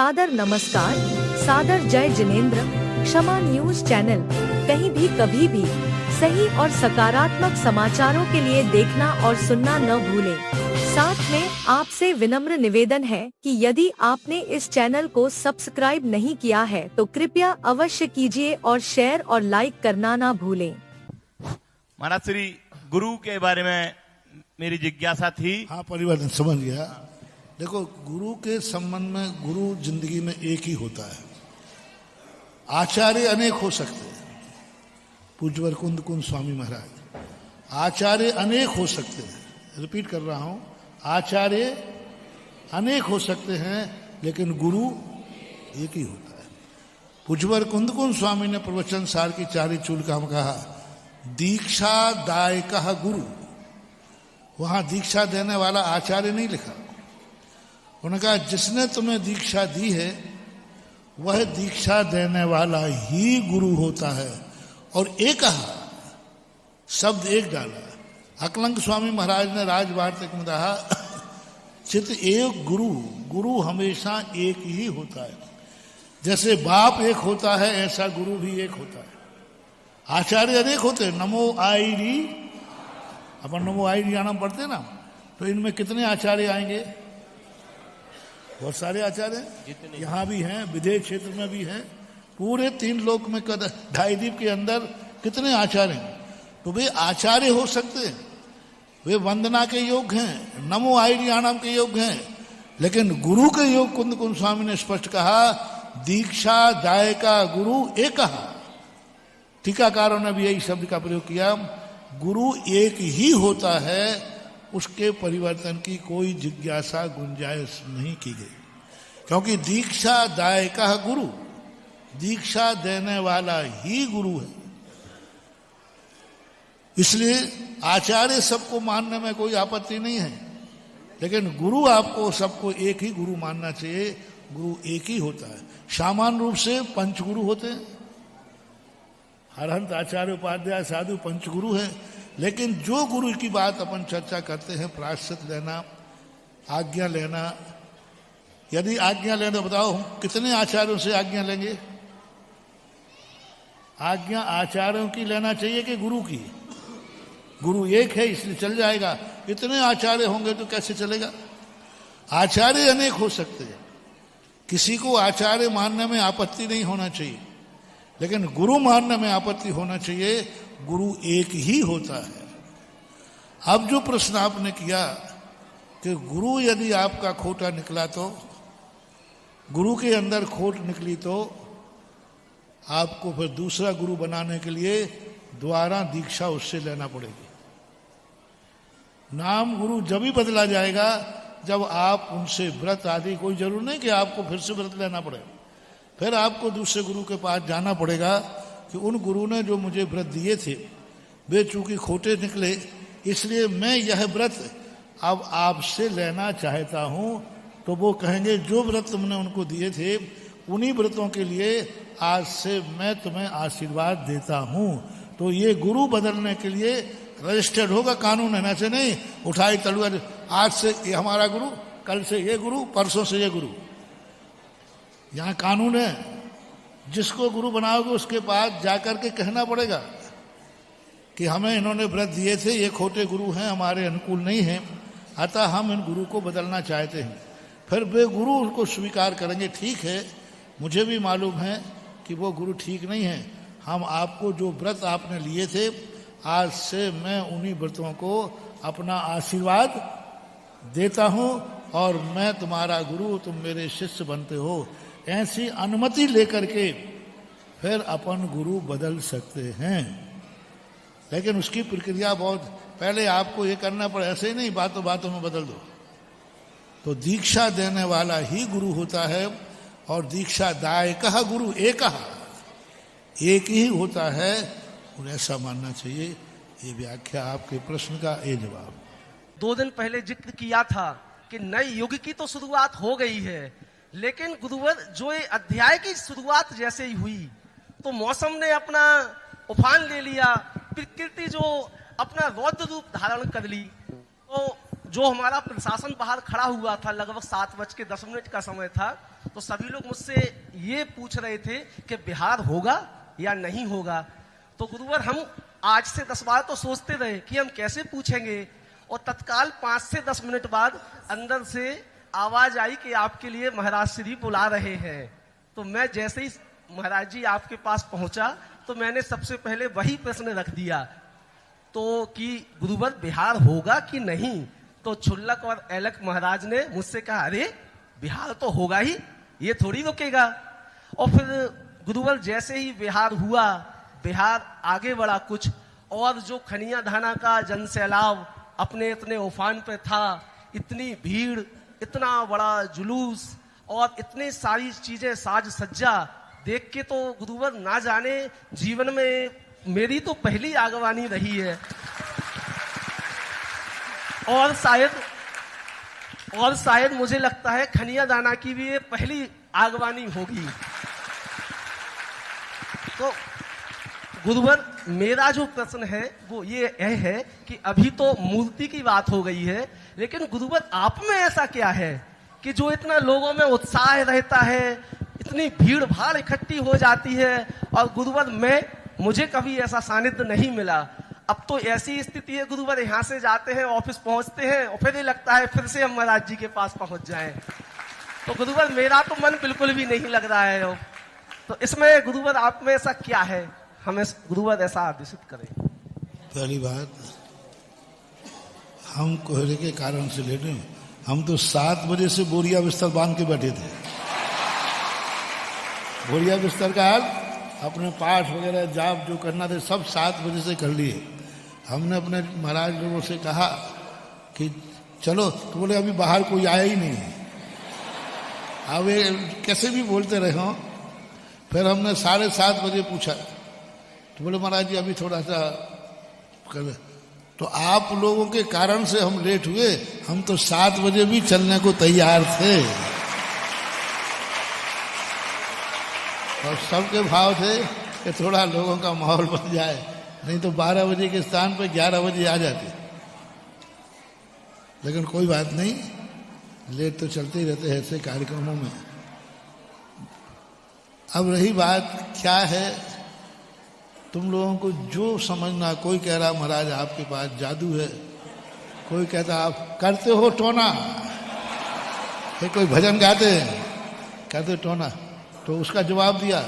सादर नमस्कार, सादर जय जिनेंद्र। क्षमा न्यूज चैनल कहीं भी कभी भी सही और सकारात्मक समाचारों के लिए देखना और सुनना न भूलें। साथ में आपसे विनम्र निवेदन है कि यदि आपने इस चैनल को सब्सक्राइब नहीं किया है तो कृपया अवश्य कीजिए और शेयर और लाइक करना ना भूलें। महाराज श्री गुरु के बारे में मेरी जिज्ञासा थी। हाँ, परिवर्तन समझ गया। देखो, गुरु के संबंध में गुरु जिंदगी में एक ही होता है। आचार्य अनेक हो सकते हैं। पूज्यवर कुंद स्वामी महाराज, आचार्य अनेक हो सकते हैं। रिपीट कर रहा हूं, आचार्य अनेक हो सकते हैं लेकिन गुरु एक ही होता है। पूज्यवर कुंद स्वामी ने प्रवचन सार की चारी चूलिका में कहा, दीक्षा दायका गुरु। वहां दीक्षा देने वाला आचार्य नहीं लिखा। उन्होंने कहा जिसने तुम्हें दीक्षा दी है वह दीक्षा देने वाला ही गुरु होता है। और एक शब्द एक डाला। अकलंक स्वामी महाराज ने राजवार्तिक में कहा, चित एक गुरु, गुरु हमेशा एक ही होता है। जैसे बाप एक होता है ऐसा गुरु भी एक होता है। आचार्य अनेक होते हैं। नमो आईडी, अपन नमो आईडी नाम पढ़ते हैं ना, तो इनमें कितने आचार्य आएंगे? बहुत सारे आचार्य यहाँ भी हैं, विदेश क्षेत्र में भी हैं, पूरे 3 लोक में 2.5 द्वीप के अंदर कितने आचार्य हैं। तो वे आचार्य हो सकते हैं, वे वंदना के योग्य हैं, नमो आईडियाणाम के योग्य हैं, लेकिन गुरु के योग कुंद स्वामी ने स्पष्ट कहा, दीक्षा दायका गुरु एक। टीकाकारों ने भी यही शब्द का प्रयोग किया। गुरु एक ही होता है, उसके परिवर्तन की कोई जिज्ञासा गुंजाइश नहीं की गई, क्योंकि दीक्षा दायका गुरु, दीक्षा देने वाला ही गुरु है। इसलिए आचार्य सबको मानने में कोई आपत्ति नहीं है, लेकिन गुरु आपको सबको एक ही गुरु मानना चाहिए। गुरु एक ही होता है। सामान्य रूप से पंचगुरु होते हैं, हरहंत आचार्य उपाध्याय साधु पंचगुरु है। लेकिन जो गुरु की बात अपन चर्चा करते हैं, प्रायश्चित लेना, आज्ञा लेना। यदि आज्ञा लेना, बताओ कितने आचार्यों से आज्ञा लेंगे? आज्ञा आचार्यों की लेना चाहिए कि गुरु की? गुरु एक है इसलिए चल जाएगा। इतने आचार्य होंगे तो कैसे चलेगा? आचार्य अनेक हो सकते हैं, किसी को आचार्य मानने में आपत्ति नहीं होना चाहिए, लेकिन गुरु मानने में आपत्ति होना चाहिए। गुरु एक ही होता है। अब जो प्रश्न आपने किया कि गुरु यदि आपका खोटा निकला, तो गुरु के अंदर खोट निकली, तो आपको फिर दूसरा गुरु बनाने के लिए दोबारा दीक्षा उससे लेना पड़ेगी। नाम गुरु जब ही बदला जाएगा जब आप उनसे व्रत आदि, कोई जरूर नहीं कि आपको फिर से व्रत लेना पड़ेगा, फिर आपको दूसरे गुरु के पास जाना पड़ेगा कि उन गुरु ने जो मुझे व्रत दिए थे वे चूंकि खोटे निकले, इसलिए मैं यह व्रत अब आपसे लेना चाहता हूं। तो वो कहेंगे जो व्रत तुमने उनको दिए थे उन्हीं व्रतों के लिए आज से मैं तुम्हें आशीर्वाद देता हूं। तो ये गुरु बदलने के लिए रजिस्टर्ड होगा, कानून है, ऐसे नहीं उठाई तलवार, आज से ये हमारा गुरु, कल से ये गुरु, परसों से ये गुरु। यहाँ कानून है, जिसको गुरु बनाओगे उसके पास जाकर के कहना पड़ेगा कि हमें इन्होंने व्रत दिए थे, ये खोटे गुरु हैं, हमारे अनुकूल नहीं हैं, अतः हम इन गुरु को बदलना चाहते हैं। फिर वे गुरु उनको स्वीकार करेंगे, ठीक है, मुझे भी मालूम है कि वो गुरु ठीक नहीं है, हम आपको जो व्रत आपने लिए थे आज से मैं उन्हीं व्रतों को अपना आशीर्वाद देता हूं और मैं तुम्हारा गुरु, तुम मेरे शिष्य बनते हो। ऐसी अनुमति लेकर के फिर अपन गुरु बदल सकते हैं, लेकिन उसकी प्रक्रिया बहुत, पहले आपको ये करना पड़े, ऐसे ही नहीं बातों बातों में बदल दो। तो दीक्षा देने वाला ही गुरु होता है और दीक्षा दायका गुरु एक ही होता है, और ऐसा मानना चाहिए। ये व्याख्या आपके प्रश्न का ये जवाब। 2 दिन पहले जिक्र किया था कि नए युग की तो शुरुआत हो गई है, लेकिन गुरुवर जो ये अध्याय की शुरुआत जैसे ही हुई तो मौसम ने अपना उफान ले लिया, प्रकृति जो अपना रौद्र रूप धारण कर ली, तो जो हमारा प्रशासन बाहर खड़ा हुआ था, लगभग 7:10 का समय था, तो सभी लोग मुझसे ये पूछ रहे थे कि बिहार होगा या नहीं होगा। तो गुरुवर हम आज से 10 बार तो सोचते रहे कि हम कैसे पूछेंगे, और तत्काल 5 से 10 मिनट बाद अंदर से आवाज आई कि आपके लिए महाराज श्री बुला रहे हैं। तो मैं जैसे ही महाराज जी आपके पास पहुंचा तो मैंने सबसे पहले वही प्रश्न रख दिया, तो कि गुरुवर बिहार होगा कि नहीं। तो छुल्लक और एलक महाराज ने मुझसे कहा, अरे बिहार तो होगा ही, ये थोड़ी रुकेगा। और फिर गुरुवर जैसे ही बिहार हुआ, बिहार आगे बढ़ा कुछ, और जो खनिया धाना का जन सैलाब अपने इतने उफान पे था, इतनी भीड़, इतना बड़ा जुलूस और इतनी सारी चीजें साज सज्जा देख के तो गुरुवर ना जाने जीवन में मेरी तो पहली आगवानी रही है, और शायद मुझे लगता है खनिया दाना की भी ये पहली आगवानी होगी। तो गुरुवर मेरा जो प्रश्न है वो ये है कि अभी तो मूर्ति की बात हो गई है, लेकिन गुरुवर आप में ऐसा क्या है कि जो इतना लोगों में उत्साह रहता है, इतनी भीड़ भाड़ इकट्ठी हो जाती है, और गुरुवर मुझे कभी ऐसा सानिध्य नहीं मिला। अब तो ऐसी स्थिति है गुरुवर, यहाँ से जाते हैं, ऑफिस पहुंचते हैं और फिर ये लगता है फिर से हम महाराज जी के पास पहुंच जाएं। तो गुरुवर मेरा तो मन बिल्कुल भी नहीं लग रहा है। तो इसमें गुरुवर आप में ऐसा क्या है, हमें गुरुवर ऐसा आदेशित करें। पहली बात, हम कोहरे के कारण से लेटे, हम तो 7 बजे से बोरिया बिस्तर बांध के बैठे थे। बोरिया बिस्तर का हाल, अपने पाठ वगैरह जाप जो करना थे सब 7 बजे से कर लिए। हमने अपने महाराज लोगों से कहा कि चलो, तो बोले अभी बाहर कोई आया ही नहीं है। अब कैसे भी बोलते रहे हों। फिर हमने 7:30 बजे पूछा, तो बोले महाराज जी अभी थोड़ा सा कर। तो आप लोगों के कारण से हम लेट हुए, हम तो 7 बजे भी चलने को तैयार थे। और सबके भाव थे कि थोड़ा लोगों का माहौल बन जाए, नहीं तो 12 बजे के स्थान पर 11 बजे आ जाते। लेकिन कोई बात नहीं, लेट तो चलते ही रहते हैं ऐसे कार्यक्रमों में। अब रही बात क्या है, तुम लोगों को जो समझना, कोई कह रहा महाराज आपके पास जादू है, कोई कहता आप करते हो टोना, फिर कोई भजन गाते हैं कहते टोना। तो उसका जवाब दिया,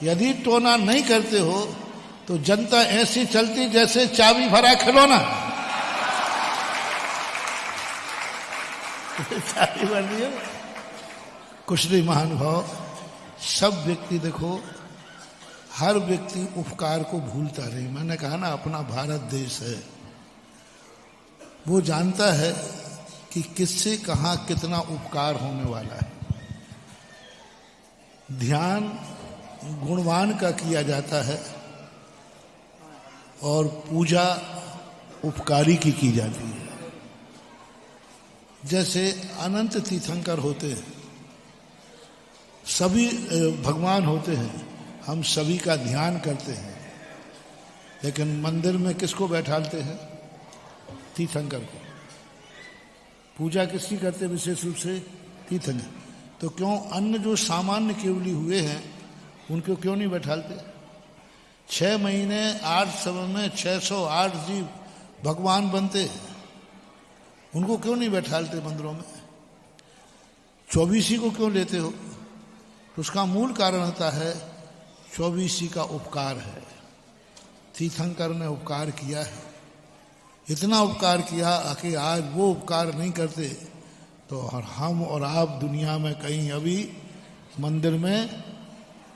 यदि टोना नहीं करते हो तो जनता ऐसी चलती जैसे चाबी भरा खिलौना। चाबी भर दिए कुछ नहीं। महानुभाव, सब व्यक्ति देखो, हर व्यक्ति उपकार को भूलता नहीं। मैंने कहा ना, अपना भारत देश है, वो जानता है कि किससे कहाँ कितना उपकार होने वाला है। ध्यान गुणवान का किया जाता है और पूजा उपकारी की जाती है। जैसे अनंत तीर्थंकर होते हैं, सभी भगवान होते हैं, हम सभी का ध्यान करते हैं, लेकिन मंदिर में किसको बैठालते हैं? तीर्थंकर को। पूजा किसकी करते विशेष रूप से? तीर्थंकर। तो क्यों अन्य जो सामान्य केवली हुए हैं उनको क्यों नहीं बैठालते? 6 महीने 8 समय में 608 जीव भगवान बनते हैं, उनको क्यों नहीं बैठालते मंदिरों में? 24 को क्यों लेते हो? तो उसका मूल कारण होता है 24 का उपकार है। तीर्थंकर ने उपकार किया है, इतना उपकार किया कि आज वो उपकार नहीं करते तो हम और आप दुनिया में कहीं अभी मंदिर में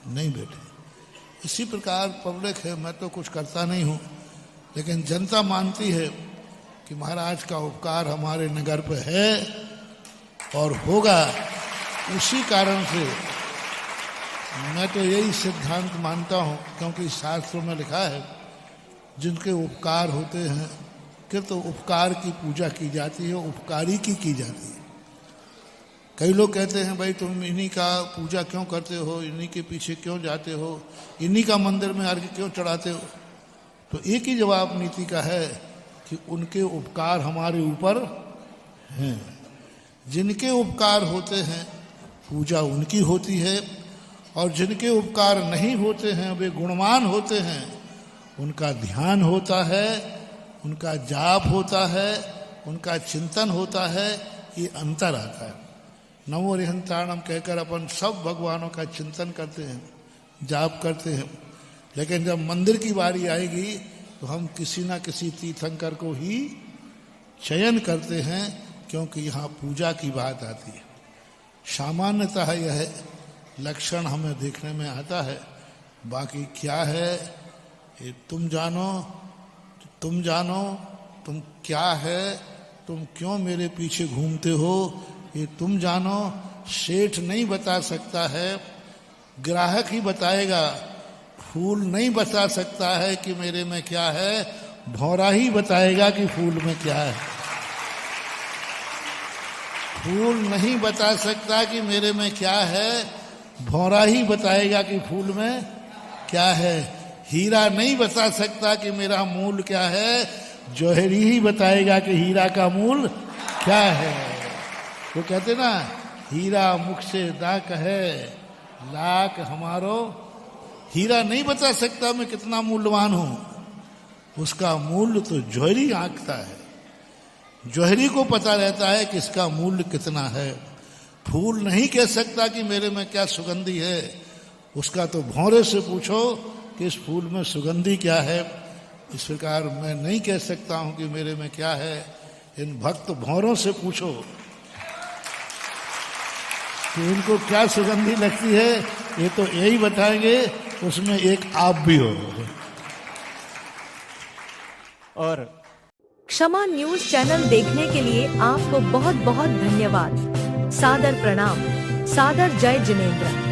नहीं बैठे। इसी प्रकार पब्लिक है, मैं तो कुछ करता नहीं हूँ, लेकिन जनता मानती है कि महाराज का उपकार हमारे नगर पे है और होगा। उसी कारण से मैं तो यही सिद्धांत मानता हूँ, क्योंकि शास्त्रों में लिखा है जिनके उपकार होते हैं कि तो उपकार की पूजा की जाती है, उपकारी की जाती है। कई लोग कहते हैं भाई तुम इन्हीं का पूजा क्यों करते हो, इन्हीं के पीछे क्यों जाते हो, इन्हीं का मंदिर में अर्घ्य क्यों चढ़ाते हो? तो एक ही जवाब नीति का है कि उनके उपकार हमारे ऊपर हैं। जिनके उपकार होते हैं पूजा उनकी होती है, और जिनके उपकार नहीं होते हैं वे गुणवान होते हैं, उनका ध्यान होता है, उनका जाप होता है, उनका चिंतन होता है। ये अंतर आता है। नमो रिहंताणम कहकर अपन सब भगवानों का चिंतन करते हैं, जाप करते हैं, लेकिन जब मंदिर की बारी आएगी तो हम किसी ना किसी तीर्थंकर को ही चयन करते हैं, क्योंकि यहाँ पूजा की बात आती है। सामान्यतः यह लक्षण हमें देखने में आता है। बाकी क्या है ये तुम जानो, तुम क्या है, तुम क्यों मेरे पीछे घूमते हो, ये तुम जानो। सेठ नहीं बता सकता है, ग्राहक ही बताएगा। फूल नहीं बता सकता है कि मेरे में क्या है, भौरा ही बताएगा कि फूल में क्या है। फूल नहीं बता सकता कि मेरे में क्या है, भौरा ही बताएगा कि फूल में क्या है। हीरा नहीं बता सकता कि मेरा मूल क्या है, जौहरी ही बताएगा कि हीरा का मूल क्या है। वो कहते ना, हीरा मुख से दाक है, लाख हमारो। हीरा नहीं बता सकता मैं कितना मूल्यवान हूं, उसका मूल्य तो जौहरी आंकता है। जौहरी को पता रहता है कि इसका मूल्य कितना है। फूल नहीं कह सकता कि मेरे में क्या सुगंधी है, उसका तो भौरे से पूछो कि इस फूल में सुगंधी क्या है। इस प्रकार मैं नहीं कह सकता हूं कि मेरे में क्या है। इन भक्त भौरों से पूछो कि इनको क्या सुगंधी लगती है, ये तो यही बताएंगे। उसमें एक आप भी हो। और क्षमा न्यूज चैनल देखने के लिए आपको बहुत बहुत धन्यवाद। सादर प्रणाम। सादर जय जिनेंद्र।